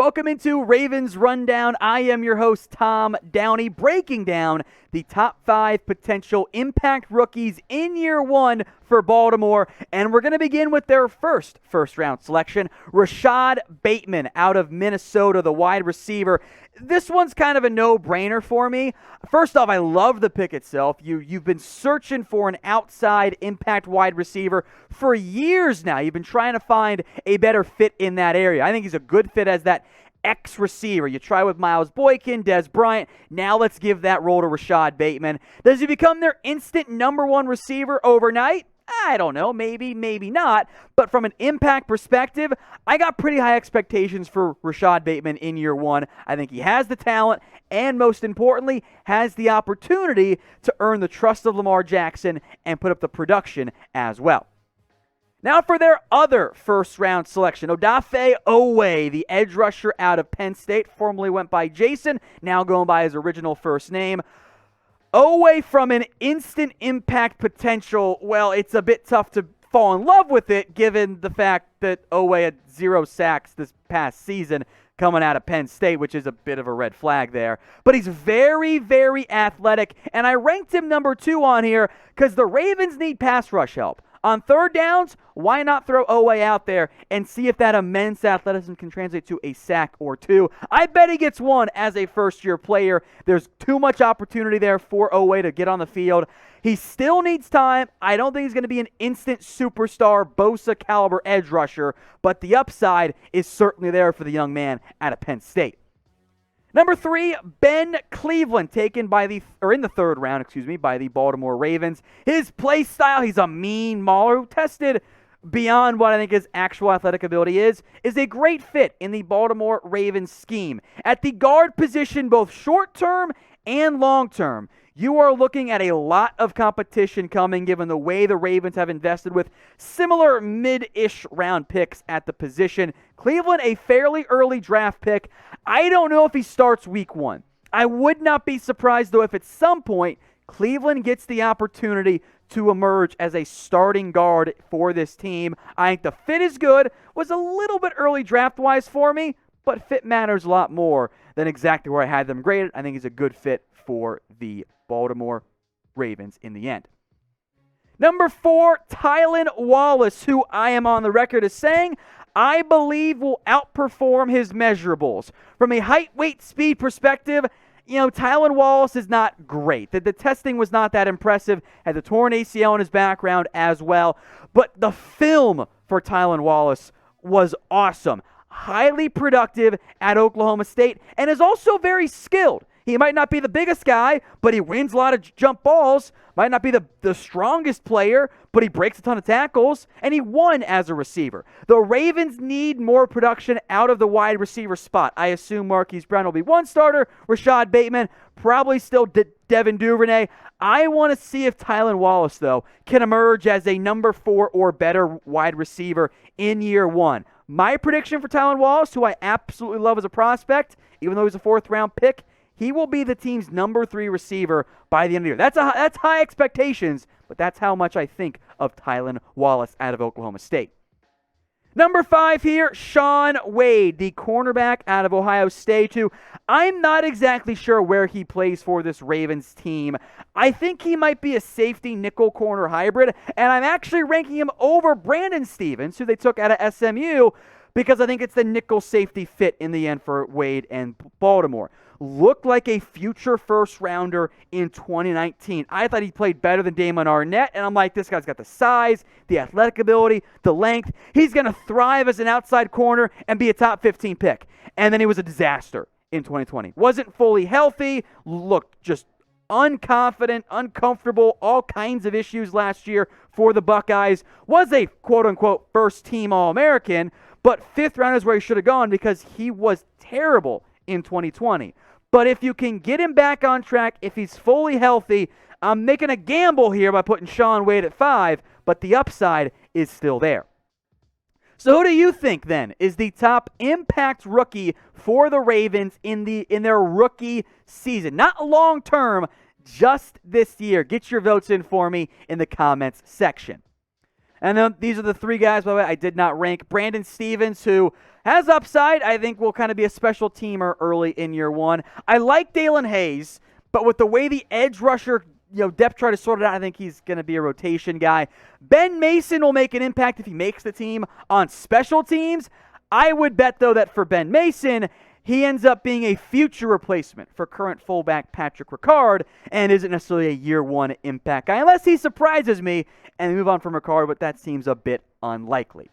Welcome into Ravens Rundown. I am your host, Tom Downey, breaking down the top 5 potential impact rookies in year 1 for Baltimore. And we're going to begin with their first-round selection, Rashod Bateman out of Minnesota, the wide receiver. This one's kind of a no-brainer for me. First off, I love the pick itself. You've been searching for an outside impact wide receiver for years now. You've been trying to find a better fit in that area. I think he's a good fit as that X receiver. You try with Miles Boykin, Des Bryant. Now let's give that role to Rashod Bateman. Does he become their instant number 1 receiver overnight? I don't know, maybe not. But from an impact perspective, I got pretty high expectations for Rashod Bateman in year 1. I think he has the talent and, most importantly, has the opportunity to earn the trust of Lamar Jackson and put up the production as well. Now for their other first-round selection, Odafe Oweh, the edge rusher out of Penn State, formerly went by Jason, now going by his original first name. Oweh, from an instant impact potential, well, it's a bit tough to fall in love with it given the fact that Oweh had 0 sacks this past season coming out of Penn State, which is a bit of a red flag there. But he's very, very athletic, and I ranked him number 2 on here because the Ravens need pass rush help. On third downs, why not throw Oweh out there and see if that immense athleticism can translate to a sack or 2? I bet he gets 1 as a first-year player. There's too much opportunity there for Oweh to get on the field. He still needs time. I don't think he's going to be an instant superstar, Bosa-caliber edge rusher, but the upside is certainly there for the young man out of Penn State. Number 3, Ben Cleveland, taken in the third round, by the Baltimore Ravens. His play style, he's a mean mauler who tested beyond what I think his actual athletic ability is a great fit in the Baltimore Ravens scheme. At the guard position, both short-term and long-term, you are looking at a lot of competition coming given the way the Ravens have invested with similar mid-ish round picks at the position. Cleveland, a fairly early draft pick. I don't know if he starts week 1. I would not be surprised, though, if at some point Cleveland gets the opportunity to emerge as a starting guard for this team. I think the fit is good. Was a little bit early draft-wise for me, but fit matters a lot more than exactly where I had them graded. I think he's a good fit for the Baltimore Ravens in the end. Number 4, Tylan Wallace, who I am on the record as saying I believe will outperform his measurables. From a height, weight, speed perspective, Tylan Wallace is not great. The testing was not that impressive. Had the torn ACL in his background as well. But the film for Tylan Wallace was awesome. Highly productive at Oklahoma State and is also very skilled. He might not be the biggest guy, but he wins a lot of jump balls. Might not be the strongest player, but he breaks a ton of tackles, and he won as a receiver. The Ravens need more production out of the wide receiver spot. I assume Marquise Brown will be 1 starter. Rashod Bateman, probably still Devin Duvernay. I want to see if Tylan Wallace, though, can emerge as a number 4 or better wide receiver in year 1. My prediction for Tylan Wallace, who I absolutely love as a prospect, even though he's a 4th-round pick, he will be the team's number 3 receiver by the end of the year. That's high expectations, but that's how much I think of Tylan Wallace out of Oklahoma State. Number 5 here, Shaune Wade, the cornerback out of Ohio State, who I'm not exactly sure where he plays for this Ravens team. I think he might be a safety nickel corner hybrid, and I'm actually ranking him over Brandon Stevens, who they took out of SMU, because I think it's the nickel safety fit in the end for Wade and Baltimore. Looked like a future first-rounder in 2019. I thought he played better than Damon Arnett, and I'm like, this guy's got the size, the athletic ability, the length. He's going to thrive as an outside corner and be a top 15 pick. And then he was a disaster in 2020. Wasn't fully healthy, looked just unconfident, uncomfortable, all kinds of issues last year for the Buckeyes. Was a quote-unquote first-team All-American, but 5th round is where he should have gone because he was terrible in 2020. But if you can get him back on track, if he's fully healthy, I'm making a gamble here by putting Shaun Wade at 5, but the upside is still there. So who do you think, then, is the top impact rookie for the Ravens in their rookie season? Not long-term, just this year. Get your votes in for me in the comments section. And then these are the three guys, by the way, I did not rank. Brandon Stevens, who has upside, I think will kind of be a special teamer early in year one. I like Dalen Hayes, but with the way the edge rusher depth chart is sorted out, I think he's going to be a rotation guy. Ben Mason will make an impact if he makes the team on special teams. I would bet, though, that for Ben Mason, he ends up being a future replacement for current fullback Patrick Ricard and isn't necessarily a year one impact guy, unless he surprises me and move on from Ricard, but that seems a bit unlikely.